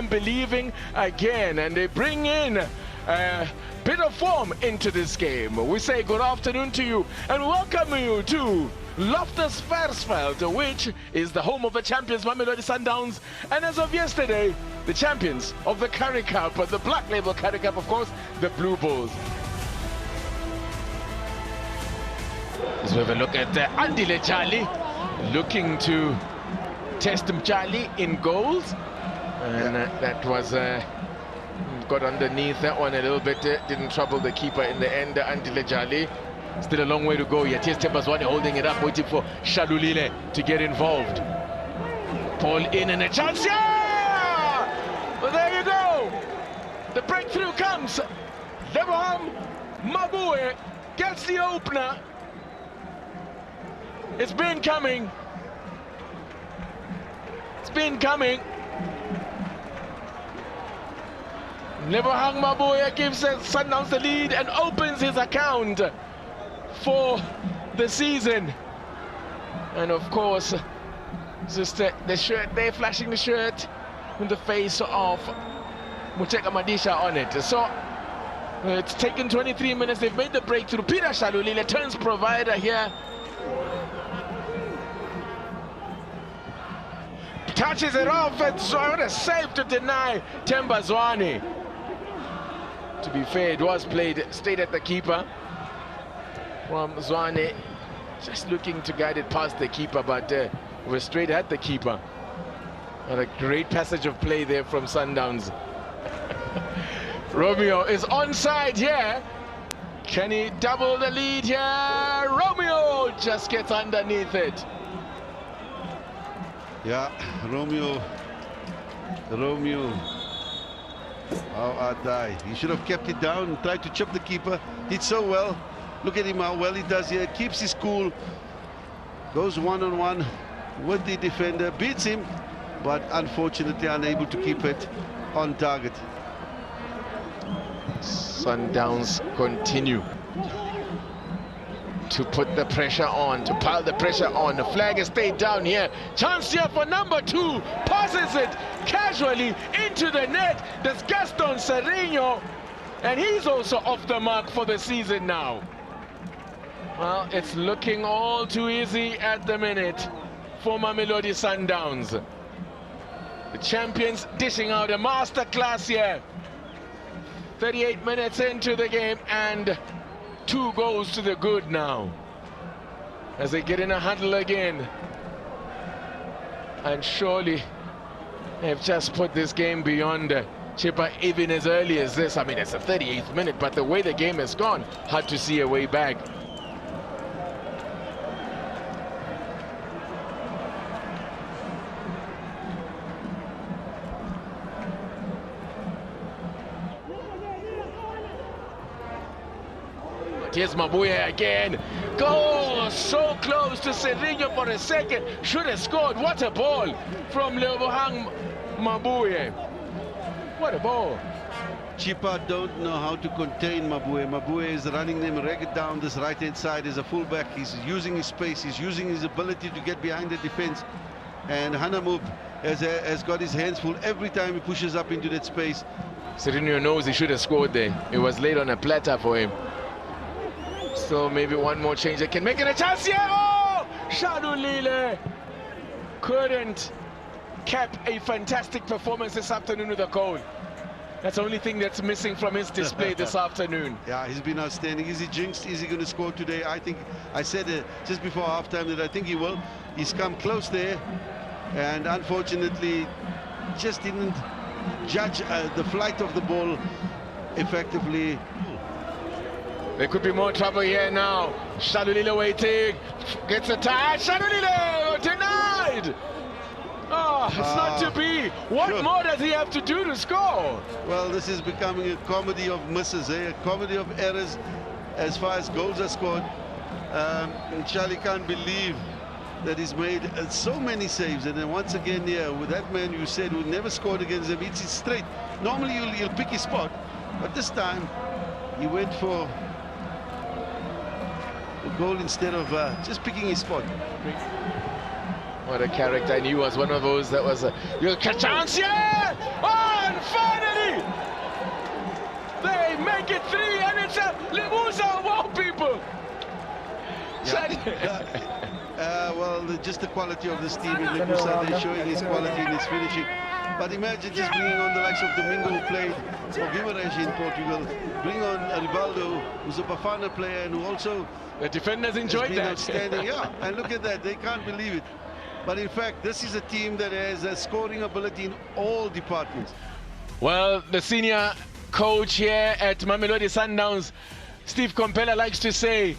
believing again, and they bring in a bit of form into this game. We say good afternoon to you and welcome you to Loftus Versfeld, which is the home of the champions Mamelodi Sundowns, and as of yesterday, the champions of the Curry Cup, the Black Label Curry Cup, of course, the Blue Bulls. Let's have a look at Andile Jali, looking to test Jali in goals, and that was got underneath that one a little bit, didn't trouble the keeper in the end. Andile Jali, still a long way to go yet. Here's Chippa holding it up, waiting for Shalulile to get involved. Paul in and a chance, yeah! Well, there you go. The breakthrough comes. Lebohang Mabue gets the opener. It's been coming. It's been coming. Lebohang Mabue gives Sundowns the lead and opens his account for the season. And of course, just the shirt there, flashing the shirt with the face of Mucheka Madisha on it. So it's taken 23 minutes. They've made the breakthrough. Peter Shalulile turns provider here. Touches it off, and what a save to deny Themba Zwane. To be fair, it was played straight at the keeper from Zwane, just looking to guide it past the keeper, but it was straight at the keeper. And a great passage of play there from Sundowns. Romeo is onside here. Can he double the lead here? Romeo just gets underneath it. Yeah, Romeo. How I die. He should have kept it down and tried to chip the keeper. Did so well. Look at him how well he does here. Keeps his cool. Goes one-on-one with the defender. Beats him, but unfortunately unable to keep it on target. Sundowns continue to put the pressure on, to pile the pressure on. The flag has stayed down here. Chance here for number 2. Passes it casually into the net. There's Gaston Serrino, and he's also off the mark for the season now. Well, it's looking all too easy at the minute for Mamelodi Sundowns. The champions dishing out a masterclass here. 38 minutes into the game, and 2 goals to the good now as they get in a huddle again. And surely they've just put this game beyond Chippa even as early as this. I mean, it's the 38th minute, but the way the game has gone, hard to see a way back. Here's Mabue again. Goal! So close to Serrino for a second. Should have scored. What a ball from Lebohang Mabue. What a ball. Chippa don't know how to contain Mabue. Mabue is running them ragged down this right-hand side as a fullback. He's using his space. He's using his ability to get behind the defense. And Hanamub has got his hands full every time he pushes up into that space. Serrino knows he should have scored there. It was laid on a platter for him. So maybe one more change. They can make it a chance here. Oh! Shalulile couldn't cap a fantastic performance this afternoon with a goal. That's the only thing that's missing from his display this afternoon. Yeah, he's been outstanding. Is he jinxed? Is he going to score today? I think I said just before halftime that I think he will. He's come close there, and unfortunately just didn't judge the flight of the ball effectively. There could be more trouble here now. Shalulile waiting, gets a tie. Shalulile denied. Oh, it's not to be. What more does he have to do to score? Well, this is becoming a comedy of misses, a comedy of errors as far as goals are scored. And Charlie can't believe that he's made so many saves. And then once again here, with that man you said who never scored against him, it's straight. Normally he'll pick his spot, but this time he went for a goal instead of just picking his spot. What a character. And he was one of those that was a chance here. Oh! finally, they make it 3, and it's a Lebusa of all people. Well, just the quality of this team in Lebusa, they're showing his quality in his finishing. But imagine just bringing on the likes of Domingo, who played for Guimarães in Portugal, bring on Rivaldo, who's a Bafana player and who also... The defenders enjoyed that. Outstanding. Yeah, and look at that, they can't believe it. But in fact, this is a team that has a scoring ability in all departments. Well, the senior coach here at Mamelodi Sundowns, Steve Kompela, likes to say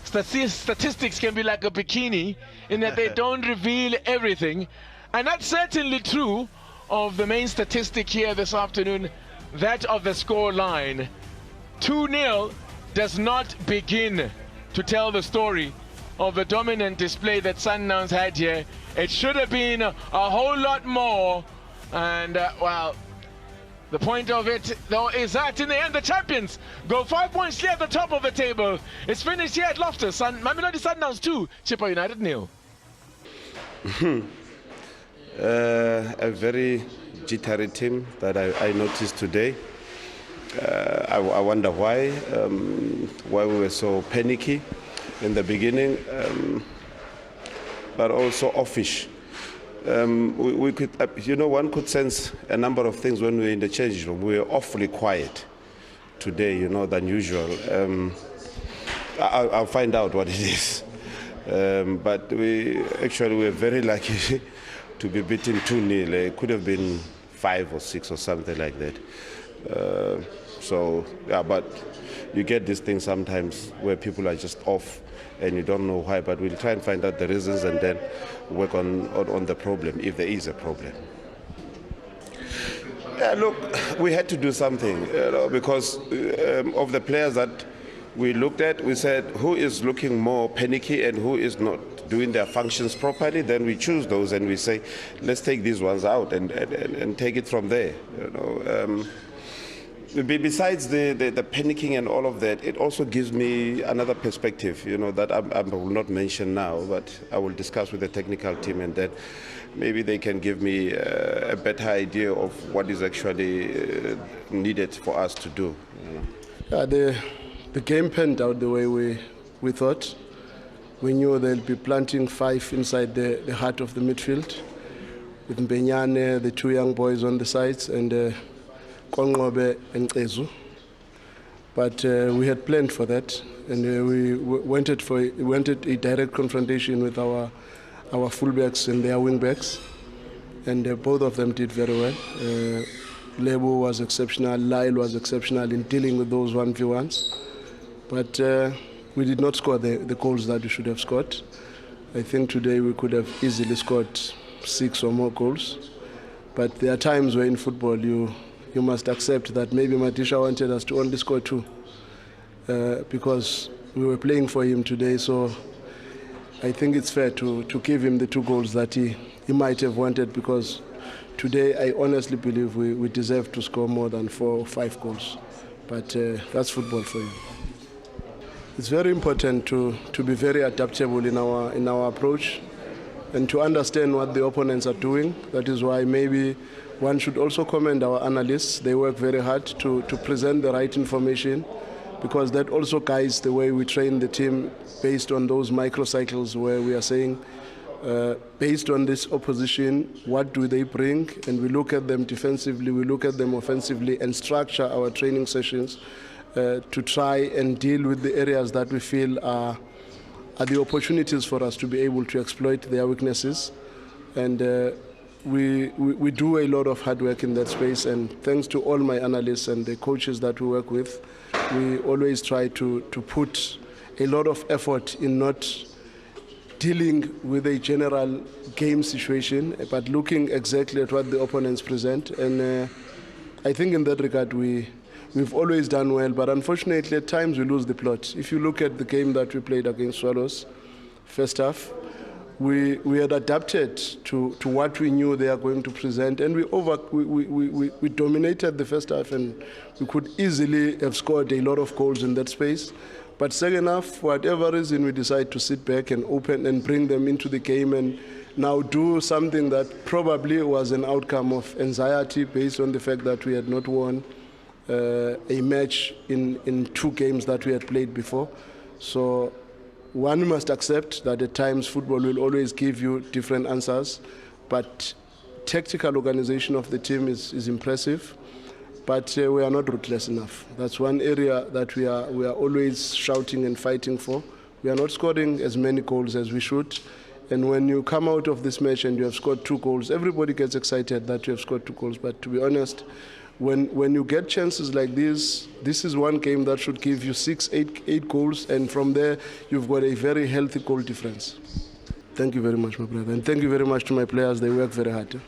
statistics can be like a bikini in that they don't reveal everything. And that's certainly true of the main statistic here this afternoon, that of the score line. 2-0 does not begin to tell the story of the dominant display that Sundowns had here. It should have been a whole lot more. And, well, the point of it, though, is that in the end, the champions go 5 points clear at the top of the table. It's finished here at Loftus. Mamelodi Sundowns 2, Chippa United 0. A very jittery team that I noticed today. I wonder why we were so panicky in the beginning, but also offish. We could, one could sense a number of things when we were in the change room. We were awfully quiet today, than usual. I'll find out what it is. But we were very lucky to be beaten 2-0. It could have been 5 or 6 or something like that. But you get these things sometimes where people are just off and you don't know why, but we'll try and find out the reasons and then work on the problem, if there is a problem. Yeah, look, we had to do something, because of the players that we looked at, we said who is looking more panicky and who is not doing their functions properly. Then we choose those and we say, let's take these ones out and take it from there. Besides the panicking and all of that, it also gives me another perspective, that I will not mention now, but I will discuss with the technical team, and that maybe they can give me a better idea of what is actually needed for us to do. The game panned out the way we thought. We knew they'll be planting 5 inside the heart of the midfield, with Mbenyane, the 2 young boys on the sides, and Kongobe and Ezu. But we had planned for that, and we wanted a direct confrontation with our fullbacks and their wingbacks, and both of them did very well. Lebo was exceptional, Lyle was exceptional in dealing with those 1v1s, but we did not score the goals that we should have scored. I think today we could have easily scored 6 or more goals, but there are times where in football you must accept that maybe Matisha wanted us to only score 2 because we were playing for him today. So I think it's fair to give him the 2 goals that he might have wanted, because today I honestly believe we deserve to score more than 4 or 5 goals. But that's football for you. It's very important to be very adaptable in our approach and to understand what the opponents are doing. That is why maybe one should also commend our analysts. They work very hard to present the right information, because that also guides the way we train the team based on those microcycles where we are saying, based on this opposition, what do they bring? And we look at them defensively, we look at them offensively, and structure our training sessions to try and deal with the areas that we feel are the opportunities for us to be able to exploit their weaknesses. And we do a lot of hard work in that space, and thanks to all my analysts and the coaches that we work with, we always try to put a lot of effort in not dealing with a general game situation, but looking exactly at what the opponents present. And I think in that regard we've always done well, but unfortunately at times we lose the plot. If you look at the game that we played against Swallows, first half, we had adapted to what we knew they are going to present, and we dominated the first half, and we could easily have scored a lot of goals in that space. But second half, for whatever reason, we decided to sit back and open and bring them into the game and now do something that probably was an outcome of anxiety based on the fact that we had not won a match in 2 games that we had played before. So one must accept that at times football will always give you different answers, but tactical organization of the team is impressive. But we are not ruthless enough. That's one area that we are always shouting and fighting for. We are not scoring as many goals as we should. And when you come out of this match and you have scored 2 goals, everybody gets excited that you have scored 2 goals. But to be honest, when you get chances like this is one game that should give you 6, 8 goals. And from there, you've got a very healthy goal difference. Thank you very much, my brother. And thank you very much to my players. They work very hard.